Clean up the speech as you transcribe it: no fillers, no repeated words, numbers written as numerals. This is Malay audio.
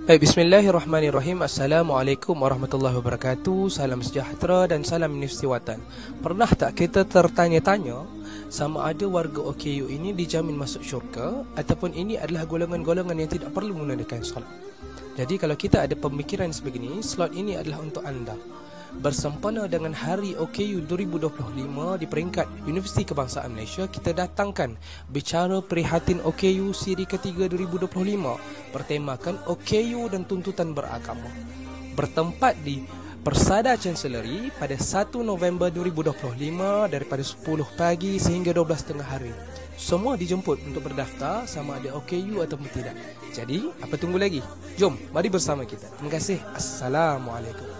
Baik, bismillahirrahmanirrahim. Assalamualaikum warahmatullahi wabarakatuh. Salam sejahtera dan salam Universiti Watan. Pernah tak kita tertanya-tanya sama ada warga OKU ini dijamin masuk syurga ataupun ini adalah golongan-golongan yang tidak perlu menunaikan solat? Jadi kalau kita ada pemikiran sebegini, slot ini adalah untuk anda. Bersempena dengan Hari OKU 2025 di peringkat Universiti Kebangsaan Malaysia, kita datangkan bicara prihatin OKU siri ketiga 2025 bertemakan OKU dan tuntutan beragama. Bertempat di Persada Chancellery pada 1 November 2025 daripada 10 pagi sehingga 12 tengah hari. Semua dijemput untuk berdaftar sama ada OKU ataupun tidak. Jadi, apa tunggu lagi? Jom, mari bersama kita. Terima kasih. Assalamualaikum.